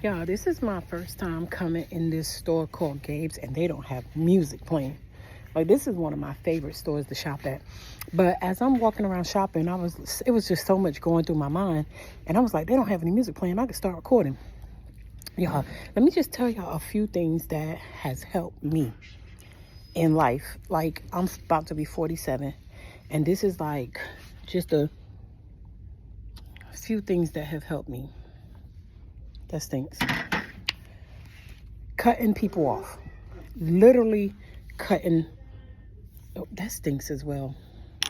Y'all, this is my first time coming in this store called Gabe's, and they don't have music playing. Like, this is one of my favorite stores to shop at. But as I'm walking around shopping, it was just so much going through my mind, and I was like, they don't have any music playing. I could start recording. Y'all, let me just tell y'all a few things that has helped me in life. Like, I'm about to be 47, and this is like just a few things that have helped me. That stinks. Cutting people off. Literally cutting. Oh, that stinks as well.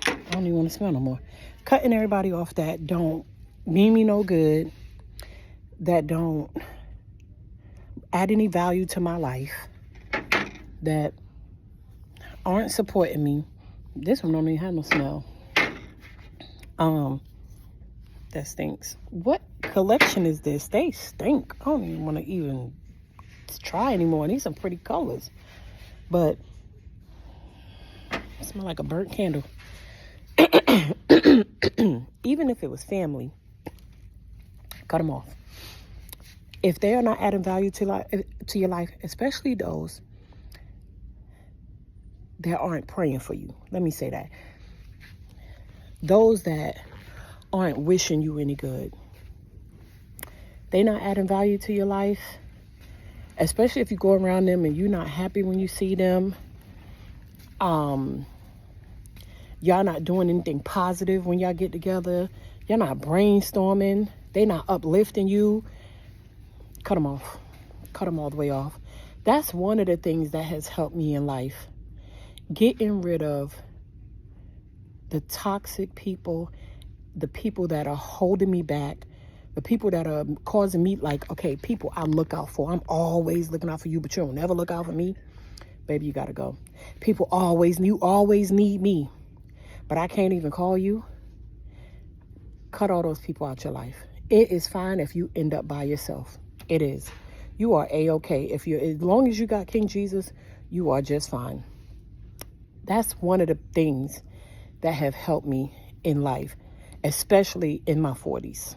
I don't even want to smell no more. Cutting everybody off that don't mean me no good, that don't add any value to my life, that aren't supporting me. This one don't even have no smell. That stinks. What collection is this? They stink. I don't even want to even try anymore. These are pretty colors, but it smell like a burnt candle. Even if it was family, cut them off. If they are not adding value to your life, especially those that aren't praying for you. Let me say that. Those that aren't wishing you any good. They not adding value to your life, especially if you go around them and you're not happy when you see them. Y'all not doing anything positive when y'all get together. Y'all not brainstorming. They not uplifting you. Cut them off. Cut them all the way off. That's one of the things that has helped me in life. Getting rid of the toxic people, the people that are holding me back, the people that are causing me, like, okay, people I look out for. I'm always looking out for you, but you don't never look out for me. Baby, you gotta go. You always need me, but I can't even call you. Cut all those people out your life. It is fine if you end up by yourself. It is. You are A-okay. As long as you got King Jesus, you are just fine. That's one of the things that have helped me in life, especially in my 40s.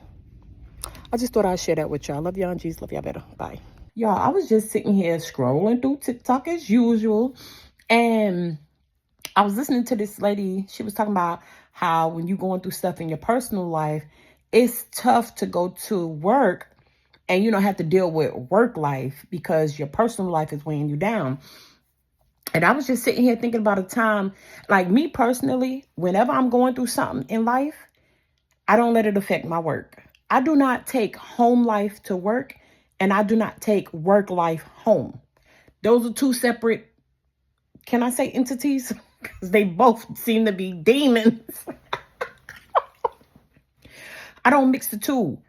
I just thought I'd share that with y'all. Love y'all and Jesus. Love y'all better. Bye. Y'all, I was just sitting here scrolling through TikTok as usual, and I was listening to this lady. She was talking about how when you're going through stuff in your personal life, it's tough to go to work and you don't have to deal with work life because your personal life is weighing you down. And I was just sitting here thinking about a time, like me personally, whenever I'm going through something in life, I don't let it affect my work. I do not take home life to work, and I do not take work life home. Those are two separate, can I say, entities? Because they both seem to be demons. I don't mix the two.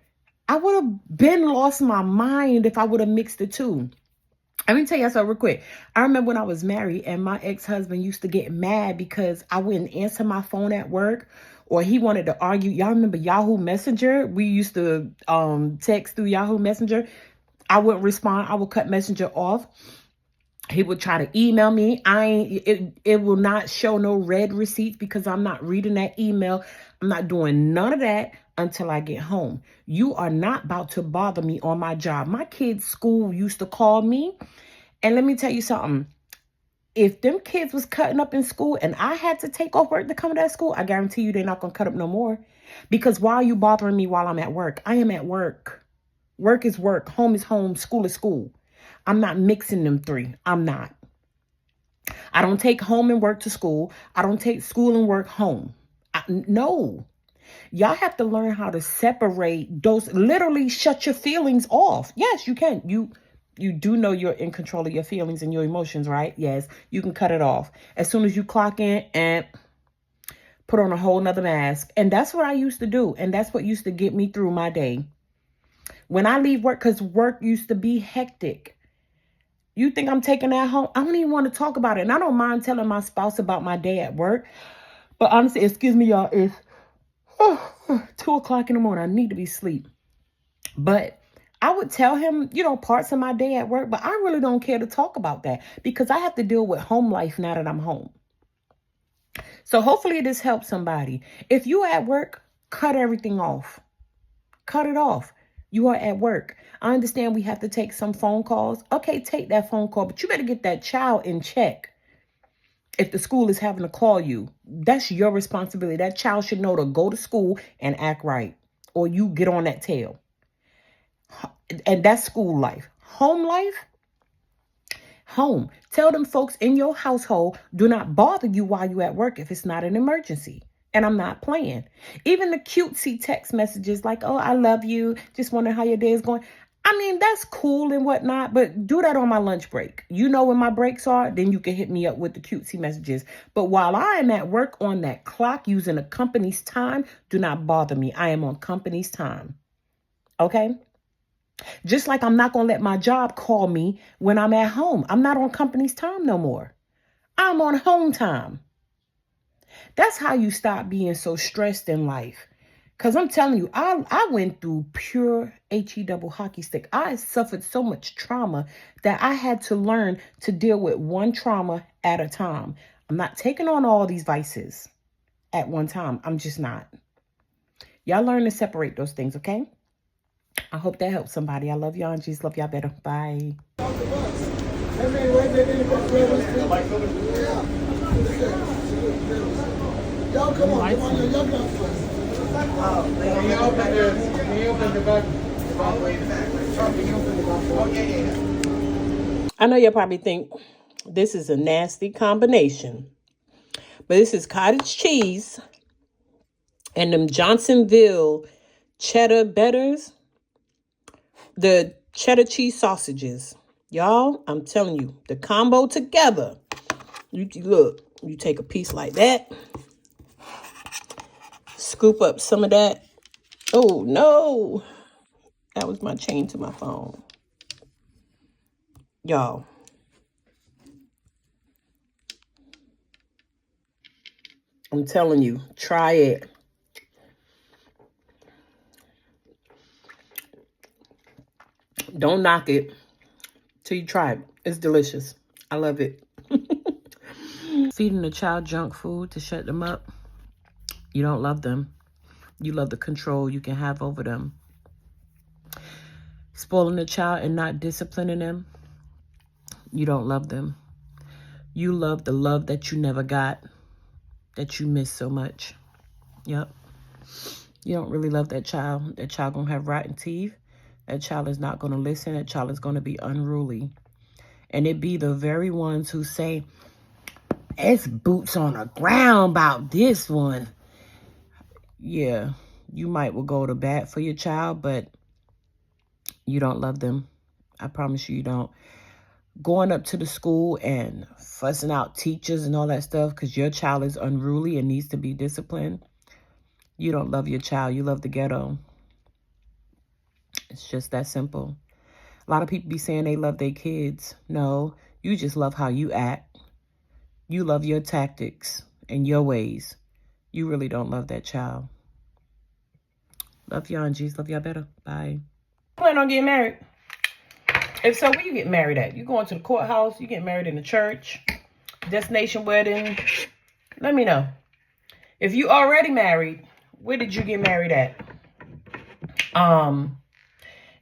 I would have been lost my mind if I would have mixed the two. Let me tell you something real quick. I remember when I was married and my ex-husband used to get mad because I wouldn't answer my phone at work, or he wanted to argue. Y'all remember Yahoo Messenger? We used to text through Yahoo Messenger. I wouldn't respond. I would cut Messenger off. He would try to email me. It will not show no red receipts because I'm not reading that email. I'm not doing none of that until I get home. You are not about to bother me on my job. My kids' school used to call me. And let me tell you something. If them kids was cutting up in school and I had to take off work to come to that school, I guarantee you they're not going to cut up no more. Because why are you bothering me while I'm at work? I am at work. Work is work. Home is home. School is school. I'm not mixing them three. I'm not. I don't take home and work to school. I don't take school and work home. No. Y'all have to learn how to separate those. Literally shut your feelings off. Yes, you can. You do know you're in control of your feelings and your emotions, right? Yes, you can cut it off. As soon as you clock in and put on a whole nother mask. And that's what I used to do. And that's what used to get me through my day. When I leave work, because work used to be hectic. You think I'm taking that home? I don't even want to talk about it. And I don't mind telling my spouse about my day at work. But honestly, excuse me, y'all, it's 2 o'clock in the morning. I need to be asleep. But I would tell him, parts of my day at work. But I really don't care to talk about that because I have to deal with home life now that I'm home. So hopefully this helps somebody. If you at work, cut everything off. Cut it off. You are at work. I understand we have to take some phone calls. Okay, take that phone call, but you better get that child in check. If the school is having to call you, that's your responsibility. That child should know to go to school and act right, or you get on that tail. And that's school life. Home life, home. Tell them folks in your household, do not bother you while you're at work if it's not an emergency. And I'm not playing. Even the cutesy text messages like, oh, I love you. Just wondering how your day is going. I mean, that's cool and whatnot, but do that on my lunch break. You know when my breaks are, then you can hit me up with the cutesy messages. But while I am at work on that clock using a company's time, do not bother me. I am on company's time. Okay? Just like I'm not going to let my job call me when I'm at home. I'm not on company's time no more. I'm on home time. That's how you stop being so stressed in life. Because I'm telling you, I went through pure H-E-double hockey stick. I suffered so much trauma that I had to learn to deal with one trauma at a time. I'm not taking on all these vices at one time. I'm just not. Y'all learn to separate those things, okay? I hope that helps somebody. I love y'all and Jesus love y'all better. Bye. Y'all come on, y'all go first. Can you open the back? All the way in the back. Can you open the back? Oh, yeah. I know you'll probably think this is a nasty combination, but this is cottage cheese and them Johnsonville cheddar betters, the cheddar cheese sausages. Y'all, I'm telling you, the combo together. You look, you take a piece like that. Scoop up some of that. Oh, no. That was my chain to my phone. Y'all. I'm telling you, try it. Don't knock it till you try it. It's delicious. I love it. Feeding a child junk food to shut them up. You don't love them. You love the control you can have over them. Spoiling a child and not disciplining them. You don't love them. You love the love that you never got, that you miss so much. Yep. You don't really love that child. That child gonna have rotten teeth. That child is not gonna listen. That child is gonna be unruly. And it be the very ones who say, it's boots on the ground about this one. Yeah, you might will go to bat for your child, but you don't love them. I promise you, you don't. Going up to the school and fussing out teachers and all that stuff because your child is unruly and needs to be disciplined. You don't love your child. You love the ghetto. It's just that simple. A lot of people be saying they love their kids. No, you just love how you act. You love your tactics and your ways. You really don't love that child. Love y'all and Jesus love y'all better. Bye. Plan on getting married? If so, where you get married at? You going to the courthouse? You get married in the church? Destination wedding? Let me know. If you already married, where did you get married at? And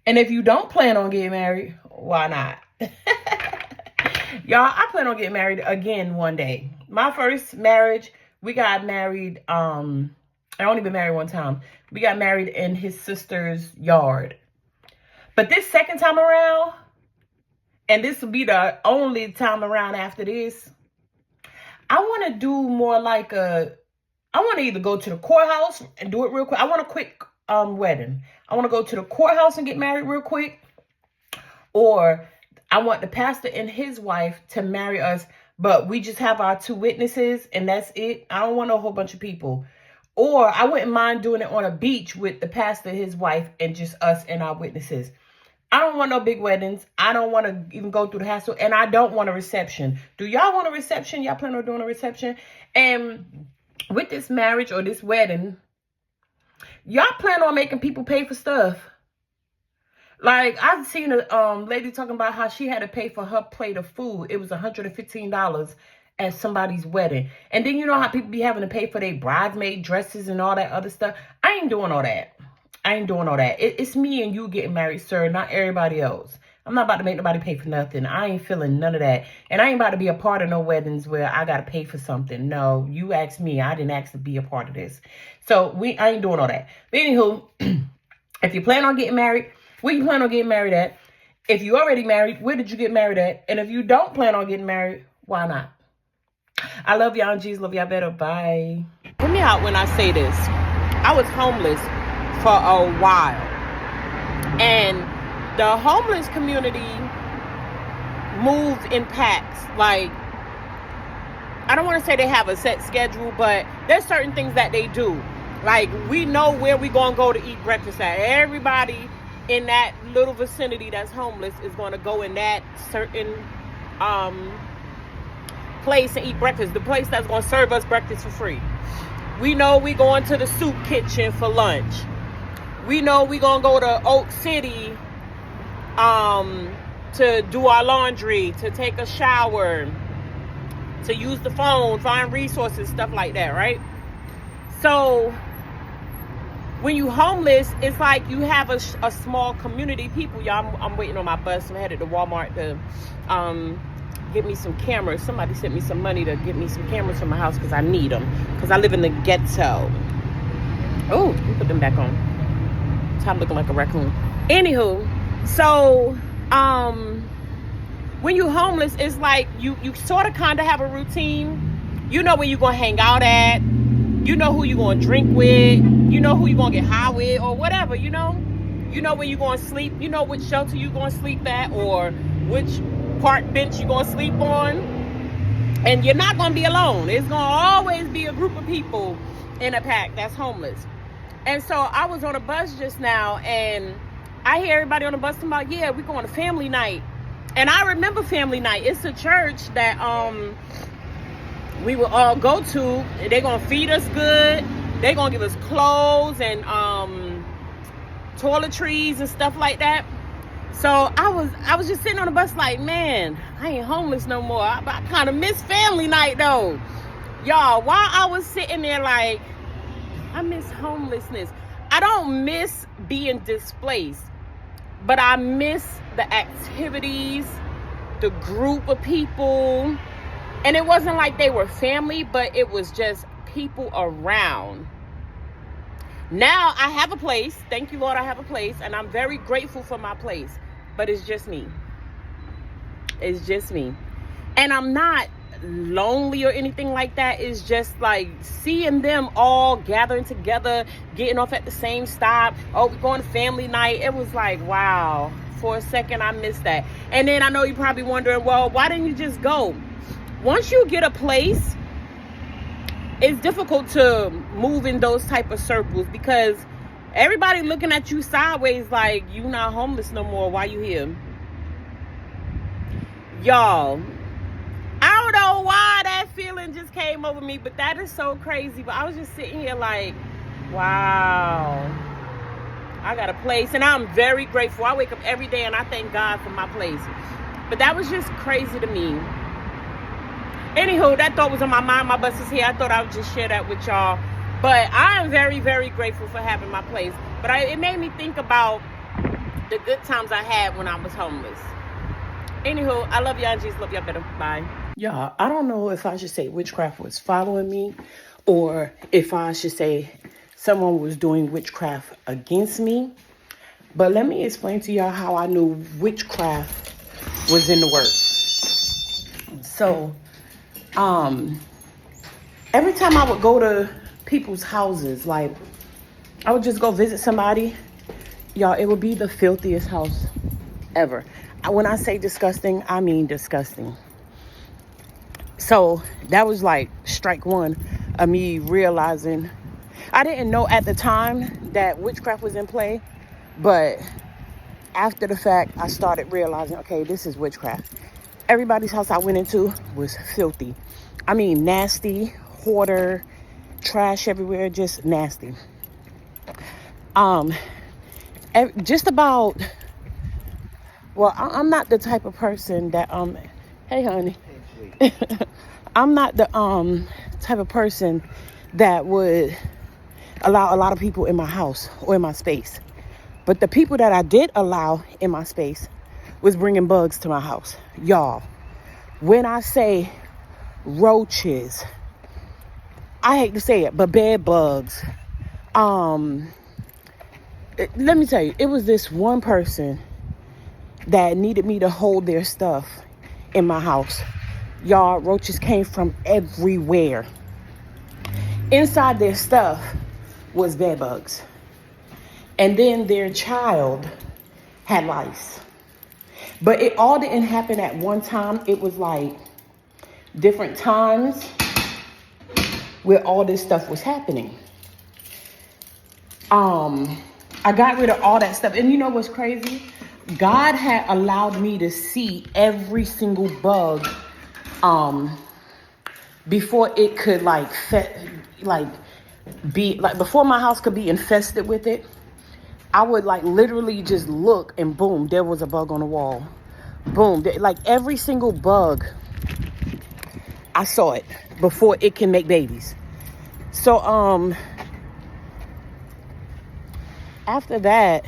if you don't plan on getting married, why not? Y'all, I plan on getting married again one day. My first marriage, we got married. I only been married one time. We got married in his sister's yard. But this second time around, and this will be the only time around after this, I want to do more like I want to either go to the courthouse and do it real quick. I want a quick wedding. I want to go to the courthouse and get married real quick. Or I want the pastor and his wife to marry us, but we just have our 2 witnesses and that's it. I don't want a whole bunch of people. Or I wouldn't mind doing it on a beach with the pastor, his wife, and just us and our witnesses. I don't want no big weddings. I don't want to even go through the hassle. And I don't want a reception. Do y'all want a reception? Y'all plan on doing a reception? And with this marriage or this wedding, y'all plan on making people pay for stuff. Like, I've seen a lady talking about how she had to pay for her plate of food. It was $115 at somebody's wedding. And then you know how people be having to pay for their bridesmaid dresses and all that other stuff. I ain't doing all that. I ain't doing all that. It's me and you getting married, sir, not everybody else. I'm not about to make nobody pay for nothing. I ain't feeling none of that. And I ain't about to be a part of no weddings where I got to pay for something. No, you asked me. I didn't ask to be a part of this. So I ain't doing all that. But anywho, if you plan on getting married, where you plan on getting married at? If you already married, where did you get married at? And if you don't plan on getting married, why not? I love y'all. Jesus, love y'all better. Bye. Hear me out when I say this. I was homeless for a while. And the homeless community moves in packs. Like, I don't want to say they have a set schedule, but there's certain things that they do. Like, we know where we going to go to eat breakfast at. Everybody in that little vicinity that's homeless is going to go in that certain place and eat breakfast. The place that's going to serve us breakfast for free. We know we going to the soup kitchen for lunch. We know we going to go to Oak City to do our laundry, to take a shower, to use the phone, find resources, stuff like that, right? So when you homeless, it's like you have a small community of people. Y'all, I'm waiting on my bus. I'm headed to Walmart to get me some cameras. Somebody sent me some money to get me some cameras for my house because I need them. Because I live in the ghetto. Oh, let me put them back on. Top looking like a raccoon. Anywho, so when you homeless, it's like you sort of kind of have a routine. You know where you're going to hang out at. You know who you're going to drink with. You know who you're going to get high with or whatever, you know. You know where you're going to sleep. You know which shelter you're going to sleep at or which park bench you're going to sleep on. And you're not going to be alone. It's going to always be a group of people in a pack that's homeless. And so I was on a bus just now and I hear everybody on the bus talking about, yeah, we're going to family night. And I remember family night. It's a church that we will all go to. They're going to feed us good. They're going to give us clothes and toiletries and stuff like that. So I was just sitting on the bus like, man, I ain't homeless no more. I kind of miss family night though. Y'all, while I was sitting there like, I miss homelessness. I don't miss being displaced, but I miss the activities, the group of people. And it wasn't like they were family, but it was just people around. Now I have a place. Thank you, Lord, I have a place. And I'm very grateful for my place. But it's just me. It's just me. And I'm not lonely or anything like that. It's just like seeing them all gathering together, getting off at the same stop. Oh, we're going to family night. It was like, wow. For a second, I missed that. And then I know you're probably wondering, well, why didn't you just go? Once you get a place, it's difficult to move in those type of circles because everybody looking at you sideways like you not homeless no more. Why you here? Y'all, I don't know why that feeling just came over me, but that is so crazy. But I was just sitting here like, wow, I got a place. And I'm very grateful. I wake up every day and I thank God for my place. But that was just crazy to me. Anywho, that thought was on my mind. My bus is here. I thought I would just share that with y'all. But I am very, very grateful for having my place. But it made me think about the good times I had when I was homeless. Anywho, I love y'all. Jesus, love y'all better. Bye. Y'all, I don't know if I should say witchcraft was following me or if I should say someone was doing witchcraft against me. But let me explain to y'all how I knew witchcraft was in the works. So, every time I would go to people's houses, like I would just go visit somebody, y'all, it would be the filthiest house ever. When I say disgusting, I mean disgusting. So that was like strike one of me realizing, I didn't know at the time that witchcraft was in play, but after the fact, I started realizing, okay, this is witchcraft. Everybody's house I went into was filthy. I mean, nasty, hoarder, trash everywhere, just nasty. Just about, well, I'm not the type of person that, hey, honey. I'm not the type of person that allow a lot of people in my house or in my space. But the people that I did allow in my space was bringing bugs to my house. Y'all, when I say roaches, I hate to say it, but bed bugs. Let me tell you, it was this one person that needed me to hold their stuff in my house. Y'all, roaches came from everywhere. Inside their stuff was bed bugs. And then their child had lice. But it all didn't happen at one time. It was like different times where all this stuff was happening. I got rid of all that stuff. And you know what's crazy? God had allowed me to see every single bug before it could before my house could be infested with it. I would literally just look and boom, there was a bug on the wall. Boom, every single bug, I saw it before it can make babies. So after that,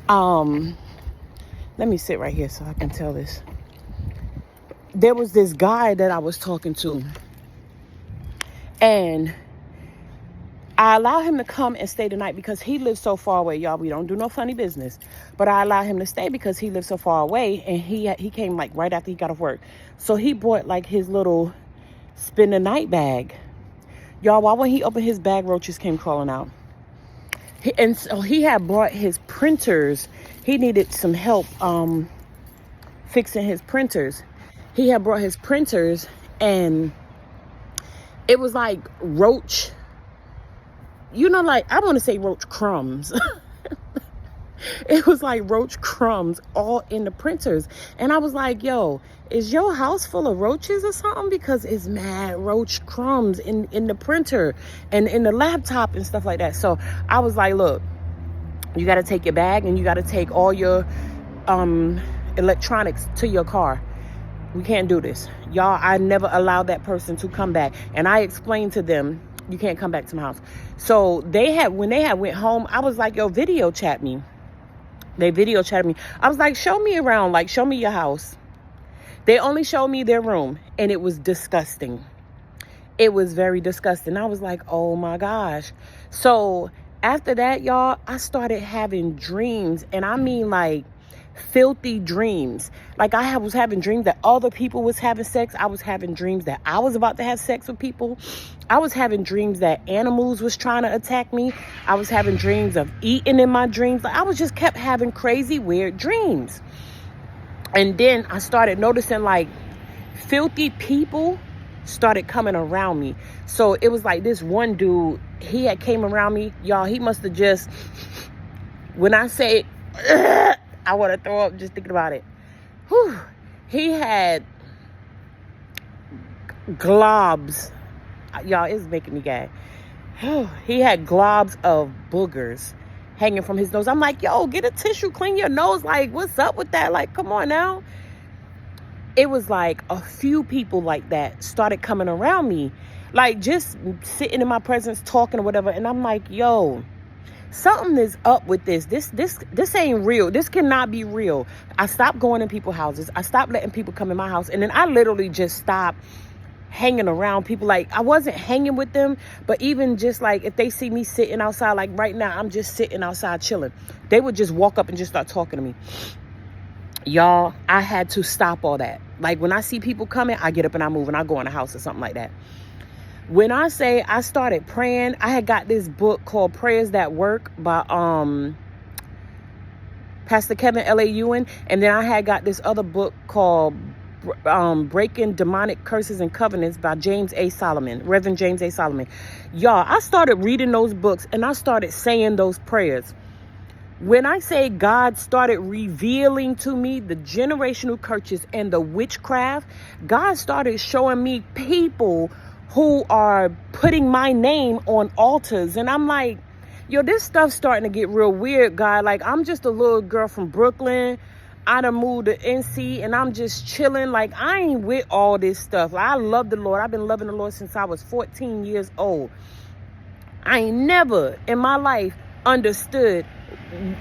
let me sit right here so I can tell this. There was this guy that I was talking to, and I allow him to come and stay the night because he lives so far away, y'all. We don't do no funny business, but I allow him to stay because he lives so far away, and he came right after he got off work. So he bought his little spend the night bag. Y'all, why when he opened his bag, roaches came crawling out. And so he had brought his printers. He needed some help fixing his printers. He had brought his printers, and it was like roach, I want to say roach crumbs. It was like roach crumbs all in the printers. And I was like, yo, is your house full of roaches or something? Because it's mad roach crumbs in the printer and in the laptop and stuff like that. So I was like, look, you got to take your bag and you got to take all your electronics to your car. We can't do this. Y'all, I never allowed that person to come back. And I explained to them, you can't come back to my house. So when they had went home, I was like, yo, video chat me. They video chatted me. I was like, show me around, show me your house. They only showed me their room, and it was disgusting. It was very disgusting. I was like, oh my gosh. So after that, y'all, I started having dreams, and I mean filthy dreams. I was having dreams that other people was having sex. I was having dreams that I was about to have sex with people. I was having dreams that animals was trying to attack me. I was having dreams of eating in my dreams. I was just kept having crazy, weird dreams. And then I started noticing filthy people started coming around me. So it was this one dude, he had came around me. Y'all, he must have just, when I say, I want to throw up just thinking about it. Whew. He had globs. Y'all, it's making me gag. He had globs of boogers hanging from his nose. I'm like, yo, get a tissue, clean your nose. What's up with that? Come on now. It was a few people like that started coming around me. Just sitting in my presence, talking or whatever. And I'm like, yo, something is up with this. This ain't real. This cannot be real. I stopped going in people's houses. I stopped letting people come in my house. And then I literally just stopped hanging around people. I wasn't hanging with them, but even just if they see me sitting outside, right now, I'm just sitting outside chilling. They would just walk up and just start talking to me. Y'all, I had to stop all that. When I see people coming, I get up and I move and I go in the house or something like that. When I say I started praying, I had got this book called Prayers That Work by Pastor Kevin L.A. Ewan. And then I had got this other book called Breaking Demonic Curses and Covenants by James A. Solomon, Reverend James A. Solomon. Y'all, I started reading those books and I started saying those prayers. When I say God started revealing to me the generational curses and the witchcraft, God started showing me people who are putting my name on altars. And I'm like, yo, this stuff's starting to get real weird, God. I'm just a little girl from Brooklyn. I done moved to NC and I'm just chilling. I ain't with all this stuff. I love the Lord. I've been loving the Lord since I was 14 years old. I ain't never in my life understood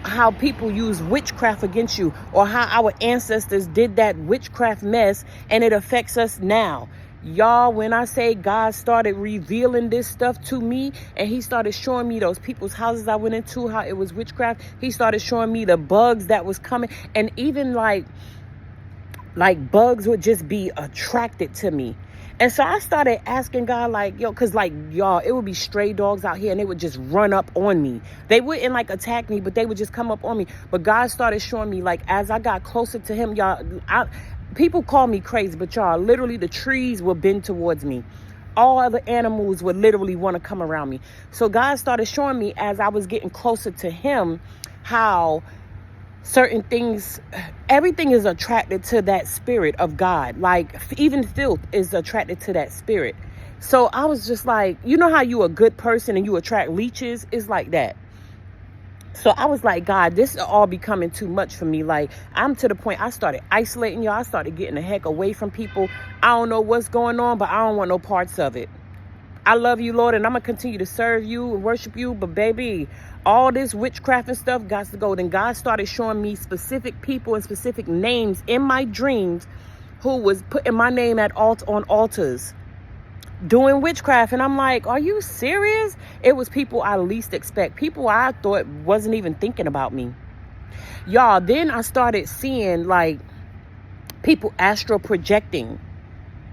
how people use witchcraft against you, or how our ancestors did that witchcraft mess and it affects us now. Y'all, when I say God started revealing this stuff to me and he started showing me those people's houses I went into, how it was witchcraft, he started showing me the bugs that was coming, and even like bugs would just be attracted to me. And so I started asking God, like, yo, because like, y'all, it would be stray dogs out here and they would just run up on me. They wouldn't like attack me, but they would just come up on me. But God started showing me, like, as I got closer to him, y'all, people call me crazy, but y'all, literally the trees would bend towards me. All other animals would literally want to come around me. So God started showing me as I was getting closer to him, how certain things, everything is attracted to that spirit of God. Like even filth is attracted to that spirit. So I was just like, you know how you a good person and you attract leeches? It's like that. So I was like, God, this is all becoming too much for me. Like, I'm to the point I started isolating y'all. I started getting the heck away from people. I don't know what's going on, but I don't want no parts of it. I love you, Lord, and I'm going to continue to serve you and worship you. But baby, all this witchcraft and stuff got to go. Then God started showing me specific people and specific names in my dreams who was putting my name on altars, doing witchcraft. And I'm like, are you serious? It was people I least expect. People I thought wasn't even thinking about me. Y'all, then I started seeing like people astral projecting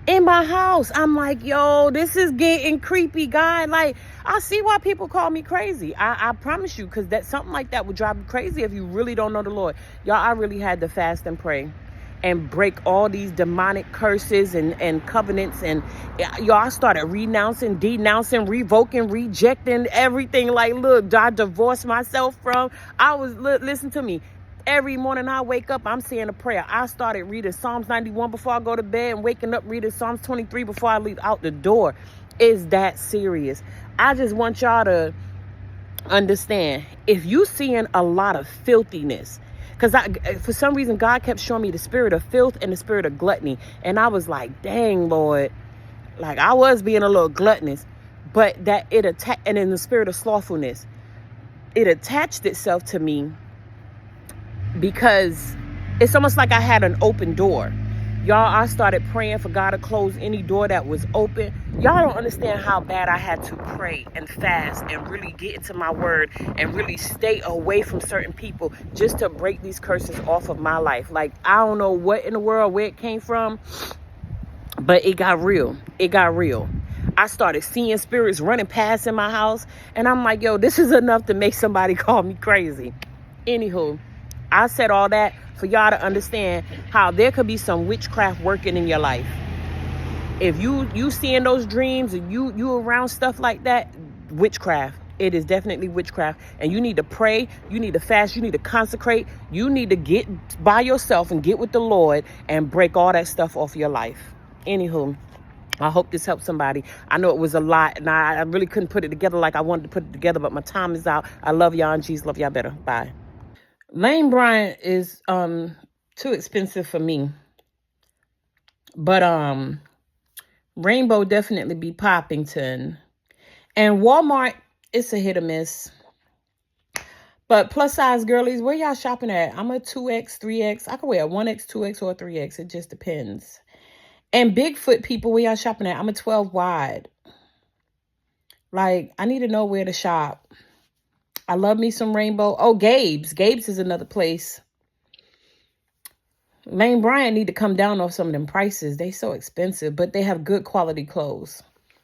in my house. I'm like, yo, this is getting creepy, God. Like, I see why people call me crazy. I promise you, because that something like that would drive you crazy if you really don't know the Lord. Y'all, I really had to fast and pray and break all these demonic curses and covenants. And y'all, I started renouncing, denouncing, revoking, rejecting everything. Like, look, I divorced myself from. Listen to me. Every morning I wake up, I'm saying a prayer. I started reading Psalms 91 before I go to bed and waking up reading Psalms 23 before I leave out the door. It's that serious. I just want y'all to understand, if you seeing a lot of filthiness, because for some reason God kept showing me the spirit of filth and the spirit of gluttony. And I was like, dang, Lord, like I was being a little gluttonous, but that it attacked, and in the spirit of slothfulness, it attached itself to me. Because it's almost like I had an open door. Y'all, I started praying for God to close any door that was open. Y'all don't understand how bad I had to pray and fast and really get into my word and really stay away from certain people just to break these curses off of my life. Like, I don't know what in the world, where it came from, but it got real. It got real. I started seeing spirits running past in my house. And I'm like, yo, this is enough to make somebody call me crazy. Anywho, I said all that for y'all to understand how there could be some witchcraft working in your life. If you seeing those dreams and you around stuff like that, witchcraft. It is definitely witchcraft. And you need to pray. You need to fast. You need to consecrate. You need to get by yourself and get with the Lord and break all that stuff off your life. Anywho, I hope this helps somebody. I know it was a lot and I really couldn't put it together like I wanted to put it together, but my time is out. I love y'all and Jesus love y'all better. Bye. Lane Bryant is too expensive for me. But Rainbow definitely be Poppington. And Walmart, it's a hit or miss. But plus size girlies, where y'all shopping at? I'm a 2X, 3X. I can wear a 1X, 2X, or a 3X. It just depends. And Bigfoot people, where y'all shopping at? I'm a 12 wide. Like, I need to know where to shop. I love me some Rainbow. Oh, Gabe's. Gabe's is another place. Lane Bryant need to come down off some of them prices. They so expensive, but they have good quality clothes.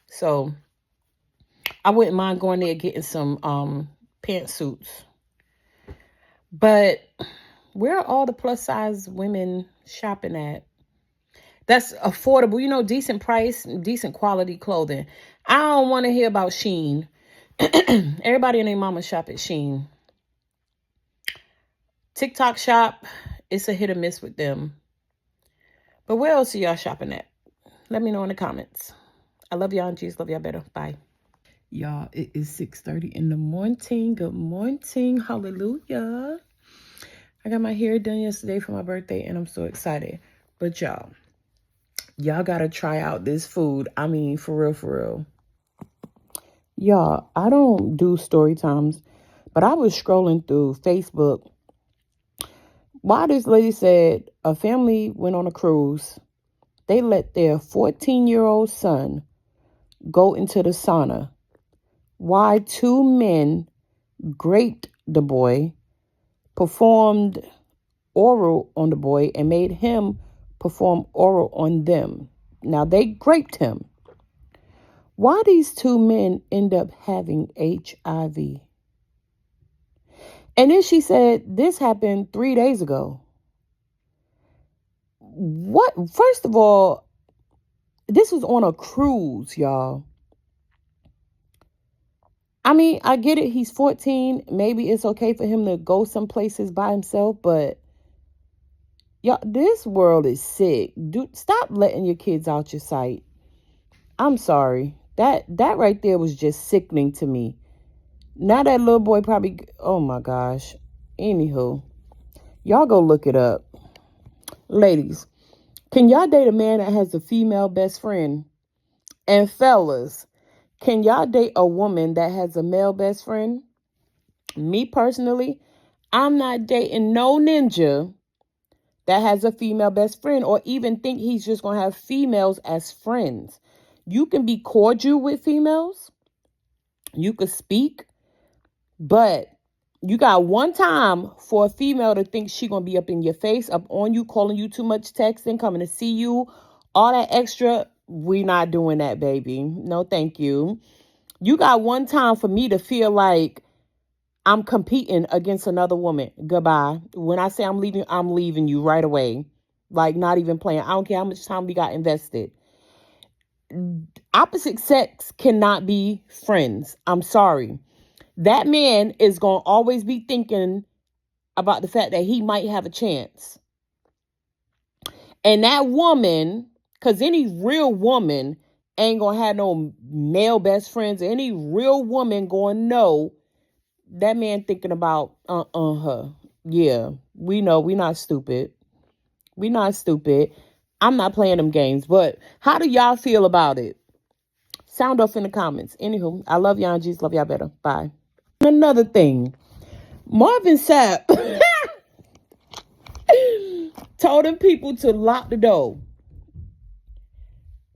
So I wouldn't mind going there getting some pantsuits. But where are all the plus size women shopping at? That's affordable, you know, decent price, decent quality clothing. I don't want to hear about Shein. Everybody and their mama shop at Shein. TikTok shop, it's a hit or miss with them. But where else are y'all shopping at? Let me know in the comments. I love y'all and Jesus love y'all better. Bye. Y'all, it is 6:30 in the morning. Good morning. Hallelujah. I got my hair done yesterday for my birthday and I'm so excited. But y'all got to try out this food. I mean, for real, for real. Y'all, I don't do story times, but I was scrolling through Facebook while this lady said a family went on a cruise. They let their 14-year-old son go into the sauna. Why two men raped the boy, performed oral on the boy, and made him perform oral on them. Now they raped him. Why these two men end up having HIV? And then she said this happened 3 days ago. What? First of all, this was on a cruise, y'all. I mean, I get it. He's 14. Maybe it's okay for him to go some places by himself, but y'all, this world is sick. Stop letting your kids out your sight. I'm sorry. That right there was just sickening to me. Now that little boy probably, oh my gosh. Anywho, y'all go look it up. Ladies, can y'all date a man that has a female best friend? And fellas, can y'all date a woman that has a male best friend? Me personally, I'm not dating no ninja that has a female best friend or even think he's just going to have females as friends. You can be cordial with females. You could speak. But you got one time for a female to think she going to be up in your face, up on you, calling you too much texting, coming to see you, all that extra. We not doing that, baby. No, thank you. You got one time for me to feel like I'm competing against another woman. Goodbye. When I say I'm leaving you right away. Like, not even playing. I don't care how much time we got invested. Opposite sex cannot be friends. I'm sorry. That man is going to always be thinking about the fact that he might have a chance. And that woman, because any real woman ain't going to have no male best friends. Any real woman going to know that man thinking about her. Yeah, we know we not stupid. We not stupid. I'm not playing them games. But how do y'all feel about it? Sound off in the comments. Anywho, I love y'all. Jesus, love y'all better. Bye. Another thing, Marvin Sapp told them people to lock the door.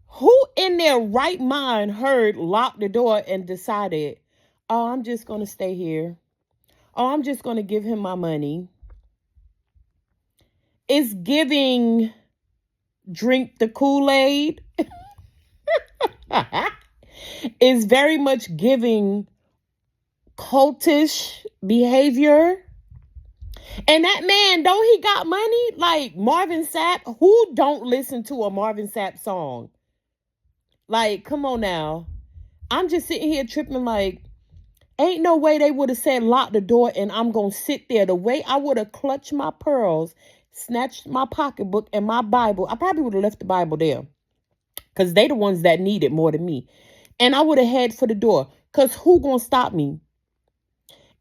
Who in their right mind heard lock the door and decided, oh, I'm just going to stay here. Oh, I'm just going to give him my money. It's giving drink the Kool-Aid. It's very much giving cultish behavior. And that man, don't he got money? Like Marvin Sapp, who don't listen to a Marvin Sapp song? Like, come on now. I'm just sitting here tripping like, ain't no way they would have said lock the door and I'm going to sit there. The way I would have clutched my pearls, snatched my pocketbook and my Bible. I probably would have left the Bible there because they the ones that need it more than me. And I would have head for the door because who going to stop me?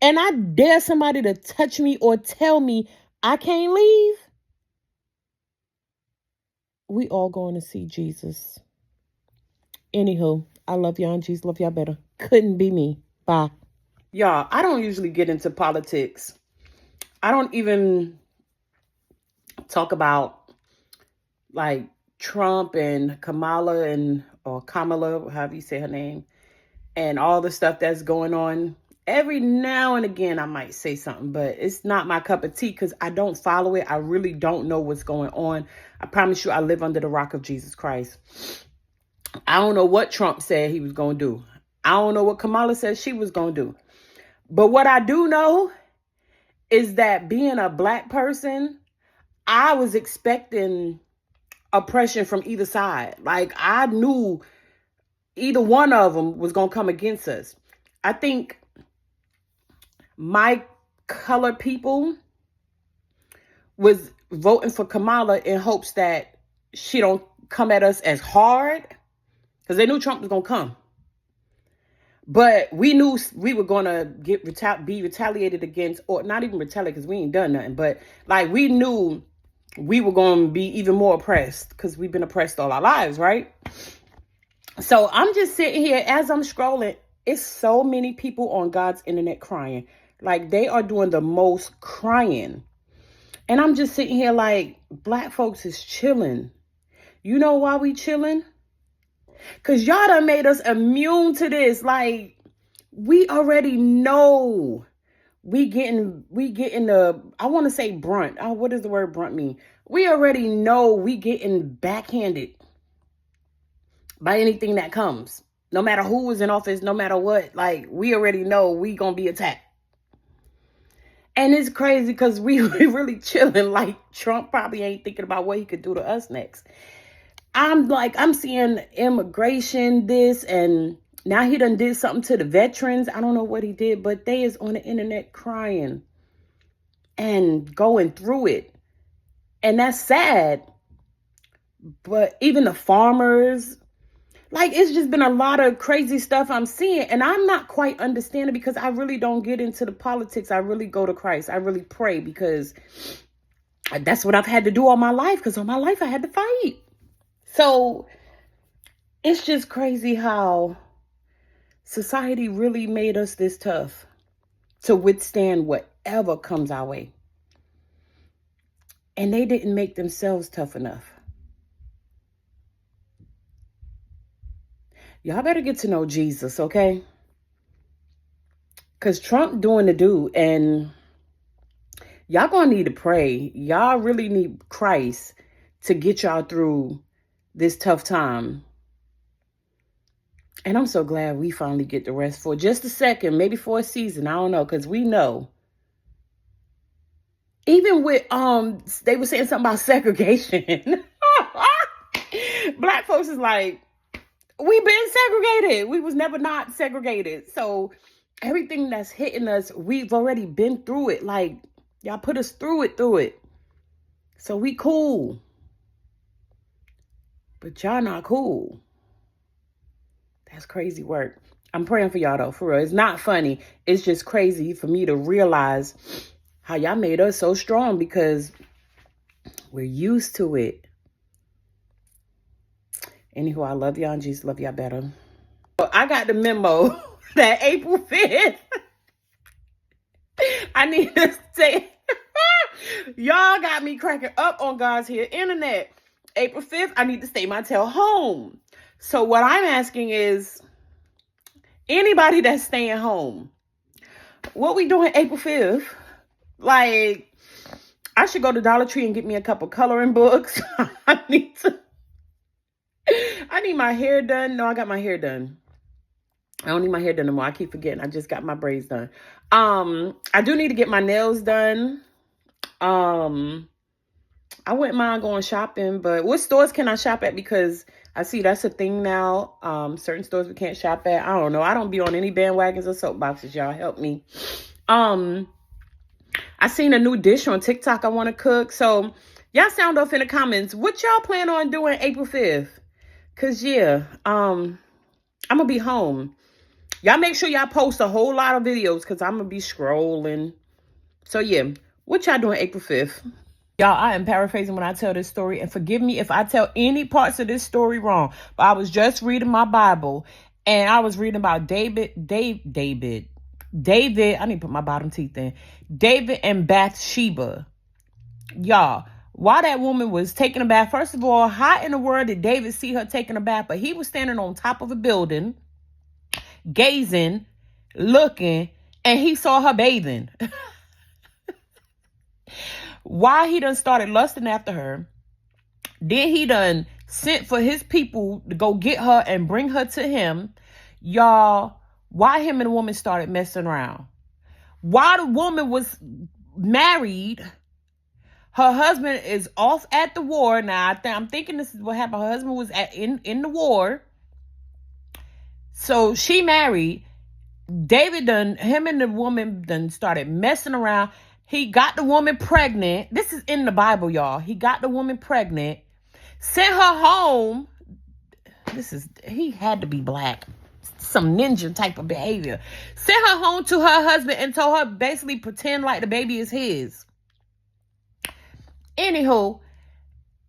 And I dare somebody to touch me or tell me I can't leave. We all going to see Jesus. Anywho, I love y'all and Jesus love y'all better. Couldn't be me. Bye. Y'all, I don't usually get into politics. I don't even talk about like Trump and Kamala or Kamala, however you say her name, and all the stuff that's going on. Every now and again, I might say something, but it's not my cup of tea because I don't follow it. I really don't know what's going on. I promise you, I live under the rock of Jesus Christ. I don't know what Trump said he was going to do. I don't know what Kamala said she was going to do. But what I do know is that being a black person, I was expecting oppression from either side. Like, I knew either one of them was going to come against us. I think my colored people was voting for Kamala in hopes that she don't come at us as hard because they knew Trump was going to come. But we knew we were going to be retaliated against, or not even retaliate because we ain't done nothing. But like we knew we were going to be even more oppressed because we've been oppressed all our lives, right? So I'm just sitting here as I'm scrolling. It's so many people on God's internet crying. Like, they are doing the most crying. And I'm just sitting here like, black folks is chilling. You know why we chilling? Because y'all done made us immune to this. Like, we already know we getting the, I want to say brunt. What does the word brunt mean? We already know we getting backhanded by anything that comes. No matter who is in office, no matter what, like, we already know we gonna be attacked. And it's crazy because we really chilling. Like, Trump probably ain't thinking about what he could do to us next. I'm seeing immigration, this, and now he done did something to the veterans. I don't know what he did, but they is on the internet crying and going through it. And that's sad. But even the farmers, like, it's just been a lot of crazy stuff I'm seeing. And I'm not quite understanding because I really don't get into the politics. I really go to Christ. I really pray because that's what I've had to do all my life. Because all my life I had to fight. So it's just crazy how society really made us this tough to withstand whatever comes our way. And they didn't make themselves tough enough. Y'all better get to know Jesus, okay? Because Trump doing the do, and y'all gonna need to pray. Y'all really need Christ to get y'all through this tough time. And I'm so glad we finally get the rest for just a second, maybe for a season. I don't know, because we know. Even with, they were saying something about segregation. Black folks is like, we've been segregated. We was never not segregated. So everything that's hitting us, we've already been through it. Like, y'all put us through it. So we cool. But y'all not cool. That's crazy work. I'm praying for y'all though, for real. It's not funny. It's just crazy for me to realize how y'all made us so strong because we're used to it. Anywho, I love y'all and Jesus love y'all better. I got the memo that April 5th, I need to say, y'all got me cracking up on God's here internet. April 5th, I need to stay my tail home. So what I'm asking is, anybody that's staying home, what we doing April 5th? Like, I should go to Dollar Tree and get me a couple coloring books. I need my hair done. No, I got my hair done. I don't need my hair done anymore. I keep forgetting. I just got my braids done. I do need to get my nails done. I wouldn't mind going shopping, but what stores can I shop at? Because I see that's a thing now. Certain stores we can't shop at. I don't know. I don't be on any bandwagons or soapboxes. Y'all help me. I seen a new dish on TikTok I want to cook. So y'all sound off in the comments. What y'all plan on doing April 5th? Cause yeah, I'm gonna be home. Y'all make sure y'all post a whole lot of videos because I'm gonna be scrolling. So yeah, what y'all doing April 5th? Y'all, I am paraphrasing when I tell this story, and forgive me if I tell any parts of this story wrong, but I was just reading my Bible, and I was reading about David, I need to put my bottom teeth in. David and Bathsheba. Y'all, while that woman was taking a bath, first of all, how in the world did David see her taking a bath? But he was standing on top of a building, gazing, looking, and he saw her bathing. Why he done started lusting after her, then he done sent for his people to go get her and bring her to him. Y'all, why him and the woman started messing around? While the woman was married, her husband is off at the war. Now, I'm thinking this is what happened. Her husband was in the war. So she married. Him and the woman done started messing around. He got the woman pregnant. This is in the Bible, y'all. He got the woman pregnant, sent her home. He had to be black. Some ninja type of behavior. Sent her home to her husband and told her basically pretend like the baby is his. Anywho,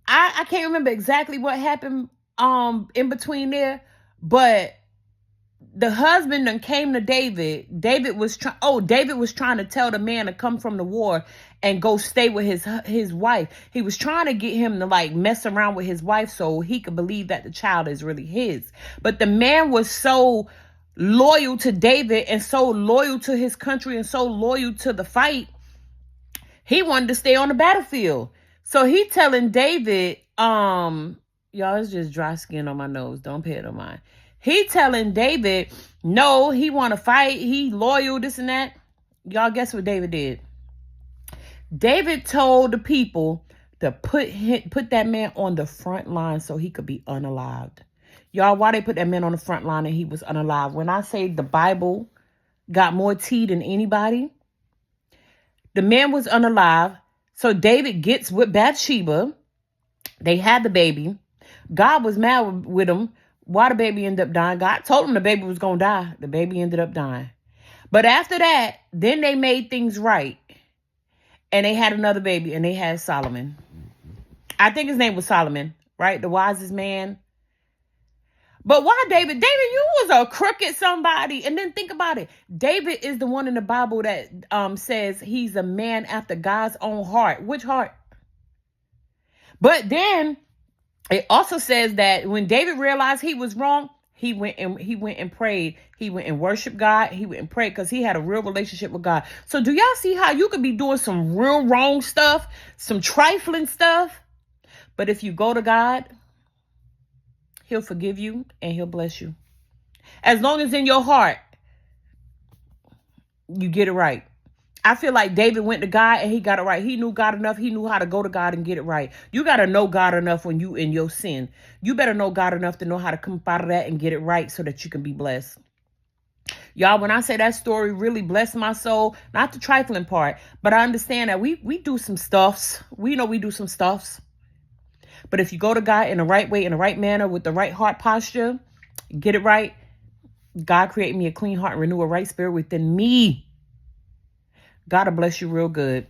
I can't remember exactly what happened in between there, but the husband then came to David. David was trying to tell the man to come from the war and go stay with his wife. He was trying to get him to like mess around with his wife so he could believe that the child is really his. But the man was so loyal to David and so loyal to his country and so loyal to the fight. He wanted to stay on the battlefield. So he telling David, y'all, it's just dry skin on my nose. Don't pay it no mind. He telling David, no, he want to fight. He loyal, this and that. Y'all, guess what David did? David told the people to put that man on the front line so he could be unalived. Y'all, why they put that man on the front line and he was unalived? When I say the Bible got more tea than anybody, the man was unalive. So David gets with Bathsheba. They had the baby. God was mad with him. Why the baby ended up dying? God told him the baby was going to die. The baby ended up dying. But after that, then they made things right. And they had another baby and they had Solomon. I think his name was Solomon, right? The wisest man. But why David? David, you was a crooked somebody. And then think about it. David is the one in the Bible that says he's a man after God's own heart. Which heart? But then it also says that when David realized he was wrong, he went and prayed. He went and worshiped God. He went and prayed because he had a real relationship with God. So do y'all see how you could be doing some real wrong stuff, some trifling stuff? But if you go to God, he'll forgive you and he'll bless you. As long as in your heart, you get it right. I feel like David went to God and he got it right. He knew God enough. He knew how to go to God and get it right. You got to know God enough when you in your sin. You better know God enough to know how to come out of that and get it right so that you can be blessed. Y'all, when I say that story really blessed my soul, not the trifling part, but I understand that we do some stuffs. We know we do some stuffs. But if you go to God in the right way, in the right manner, with the right heart posture, get it right. God create me a clean heart and renew a right spirit within me. God will bless you real good.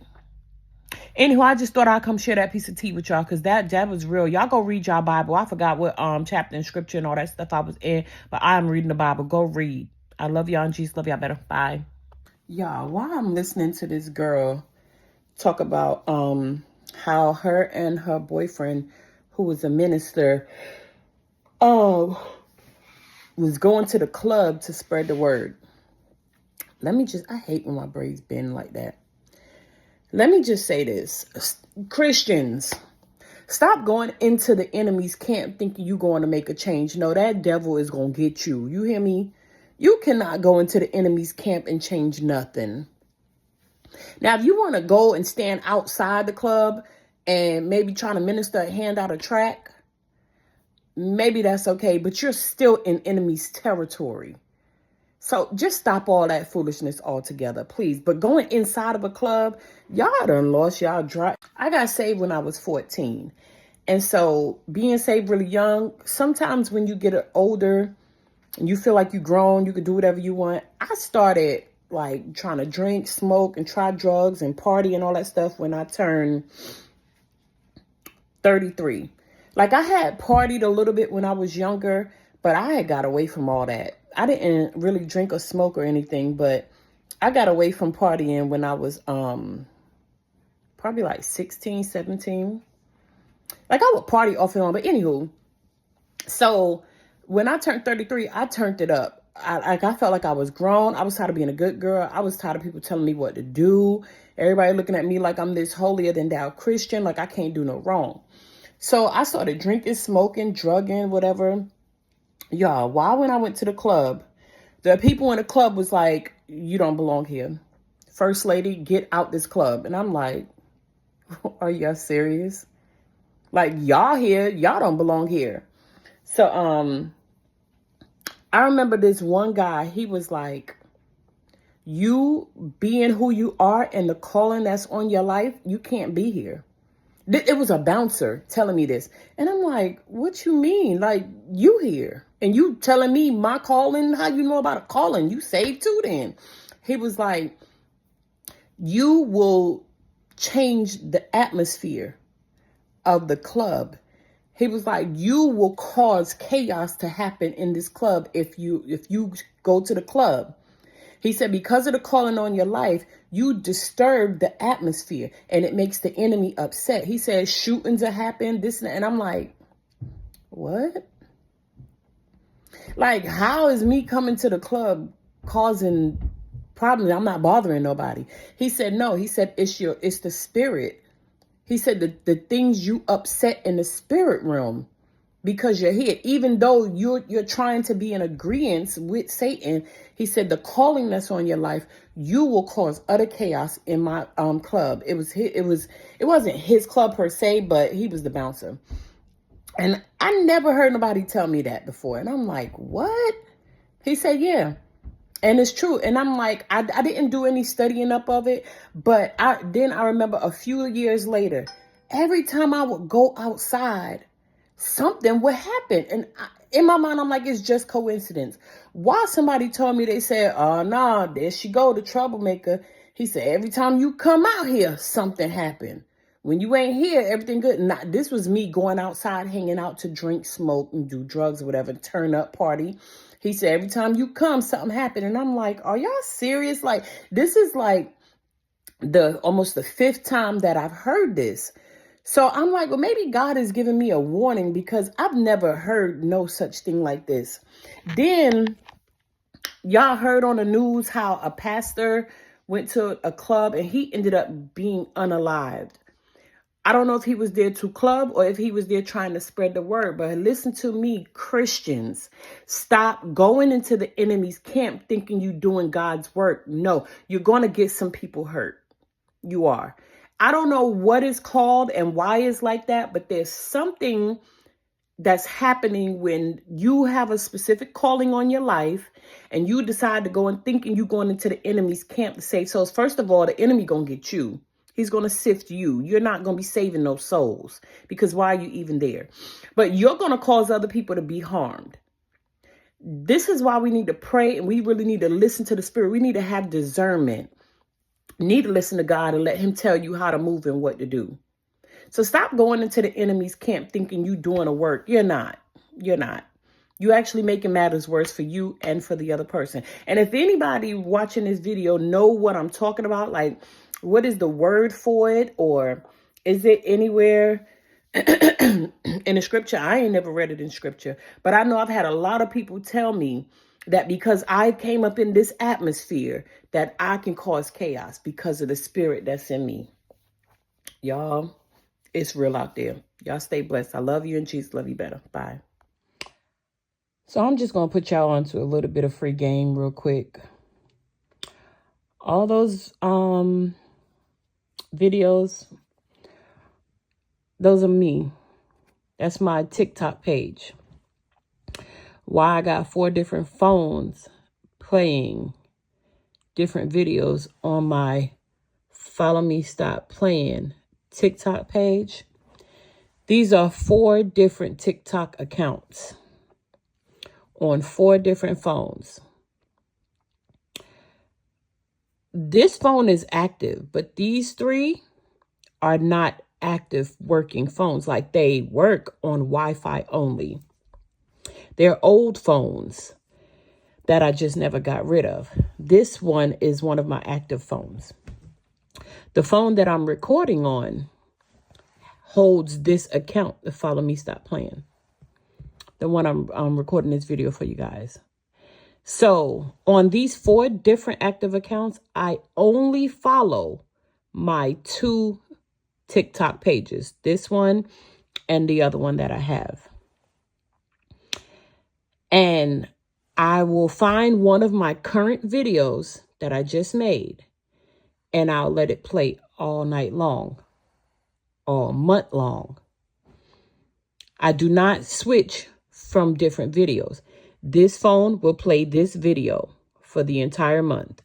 Anywho, I just thought I'd come share that piece of tea with y'all because that was real. Y'all go read y'all Bible. I forgot what chapter and scripture and all that stuff I was in, but I'm reading the Bible. Go read. I love y'all and Jesus. Love y'all better. Bye. Y'all, while I'm listening to this girl talk about how her and her boyfriend, who was a minister, was going to the club to spread the word. I hate when my braids bend like that. Let me just say this. Christians, stop going into the enemy's camp thinking you're going to make a change. No, that devil is going to get you. You hear me? You cannot go into the enemy's camp and change nothing. Now, if you want to go and stand outside the club and maybe trying to minister, hand out a tract, maybe that's okay. But you're still in enemy's territory. So just stop all that foolishness altogether, please. But going inside of a club, y'all done lost y'all drive. I got saved when I was 14. And so being saved really young, sometimes when you get older and you feel like you're grown, you can do whatever you want. I started like trying to drink, smoke, and try drugs and party and all that stuff when I turned 33. Like I had partied a little bit when I was younger, but I had got away from all that. I didn't really drink or smoke or anything, but I got away from partying when I was probably like 16, 17. Like I would party off and on, but anywho. So when I turned 33, I turned it up. I felt like I was grown. I was tired of being a good girl. I was tired of people telling me what to do. Everybody looking at me like I'm this holier than thou Christian, like I can't do no wrong. So I started drinking, smoking, drugging, whatever. Y'all, why when I went to the club, the people in the club was like, you don't belong here. First lady, get out this club. And I'm like, are y'all serious? Like, y'all here, y'all don't belong here. So, I remember this one guy, he was like, you being who you are and the calling that's on your life, you can't be here. It was a bouncer telling me this. And I'm like, what you mean? Like, you here. And you telling me my calling, how you know about a calling? You saved too then. He was like, you will change the atmosphere of the club. He was like, you will cause chaos to happen in this club if you go to the club. He said, because of the calling on your life, you disturb the atmosphere and it makes the enemy upset. He said, shootings are happening, this and that. And I'm like, what? Like, how is me coming to the club causing problems? I'm not bothering nobody. He said, no. He said, it's the spirit. He said the things you upset in the spirit realm because you're here, even though you're trying to be in agreement with Satan. He said the calling that's on your life, you will cause utter chaos in my club. It wasn't his club per se, but he was the bouncer. And I never heard nobody tell me that before. And I'm like, what? He said, yeah. And it's true. And I'm like, I didn't do any studying up of it. But I remember a few years later, every time I would go outside, something would happen. And in my mind, I'm like, it's just coincidence. Why somebody told me, they said, oh, no, there she go, the troublemaker. He said, every time you come out here, something happened. When you ain't here, everything good. Not, this was me going outside, hanging out to drink, smoke, and do drugs or whatever, turn up, party. He said, every time you come, something happened. And I'm like, are y'all serious? Like, this is like almost the 5th time that I've heard this. So I'm like, well, maybe God is giving me a warning because I've never heard no such thing like this. Then y'all heard on the news how a pastor went to a club and he ended up being unalived. I don't know if he was there to club or if he was there trying to spread the word, but listen to me, Christians, stop going into the enemy's camp thinking you're doing God's work. No, you're going to get some people hurt. You are. I don't know what it's called and why it's like that, but there's something that's happening when you have a specific calling on your life and you decide to go and thinking you're going into the enemy's camp to save souls. First of all, the enemy going to get you. He's going to sift you. You're not going to be saving those souls because why are you even there? But you're going to cause other people to be harmed. This is why we need to pray and we really need to listen to the Spirit. We need to have discernment. Need to listen to God and let him tell you how to move and what to do. So stop going into the enemy's camp thinking you doing a work. You're not. You're not. You actually making matters worse for you and for the other person. And if anybody watching this video know what I'm talking about, like what is the word for it? Or is it anywhere in the scripture? I ain't never read it in scripture, but I know I've had a lot of people tell me that because I came up in this atmosphere that I can cause chaos because of the spirit that's in me. Y'all, it's real out there. Y'all stay blessed. I love you and Jesus love you better. Bye. So I'm just going to put y'all onto a little bit of free game real quick. All those videos, those are me. That's my TikTok page. Why I got 4 different phones playing different videos on my Follow Me Stop Playing TikTok page. These are 4 different TikTok accounts on 4 different phones. This phone is active, but these 3 are not active working phones. Like they work on Wi-Fi only. They're old phones that I just never got rid of. This one is one of my active phones. The phone that I'm recording on holds this account to Follow Me Stop Playing. The one I'm recording this video for you guys. So on these 4 different active accounts, I only follow my 2 TikTok pages. This one and the other one that I have. And I will find one of my current videos that I just made and I'll let it play all night long, all month long. I do not switch from different videos. This phone will play this video for the entire month.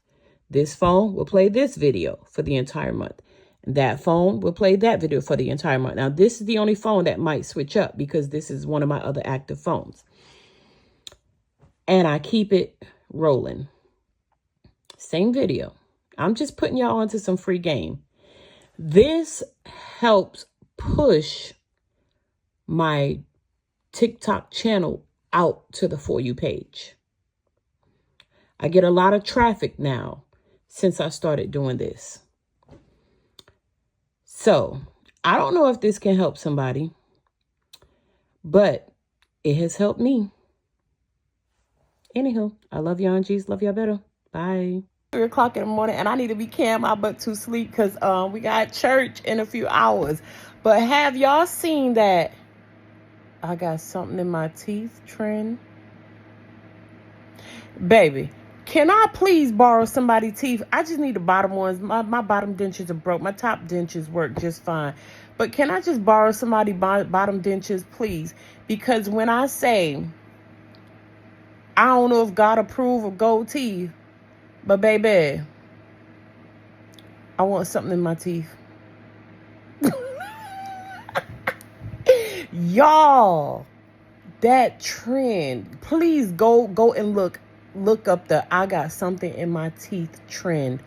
This phone will play this video for the entire month. That phone will play that video for the entire month. Now, this is the only phone that might switch up because this is one of my other active phones. And I keep it rolling. Same video. I'm just putting y'all onto some free game. This helps push my TikTok channel out to the For You page. I get a lot of traffic now since I started doing this. So I don't know if this can help somebody, but it has helped me. Anywho, I love y'all and Jesus love y'all better. Bye. 3 o'clock in the morning, and I need to be cam my butt to sleep because we got church in a few hours. But have y'all seen that I got something in my teeth trend? Baby, can I please borrow somebody's teeth? I just need the bottom ones. My bottom dentures are broke. My top dentures work just fine. But can I just borrow somebody's bottom dentures, please? Because when I say, I don't know if God approve of gold teeth, but baby, I want something in my teeth. Y'all, that trend, please go and look up the I got something in my teeth trend.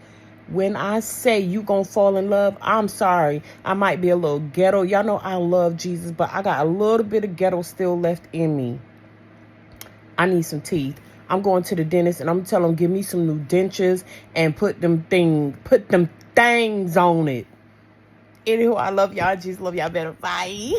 When I say you gonna fall in love, I'm sorry, I might be a little ghetto. Y'all know I love Jesus, but I got a little bit of ghetto still left in me. I need some teeth. I'm going to the dentist and I'm telling him, give me some new dentures and put them things on it. Anywho, I love y'all. Jesus love y'all better. Bye.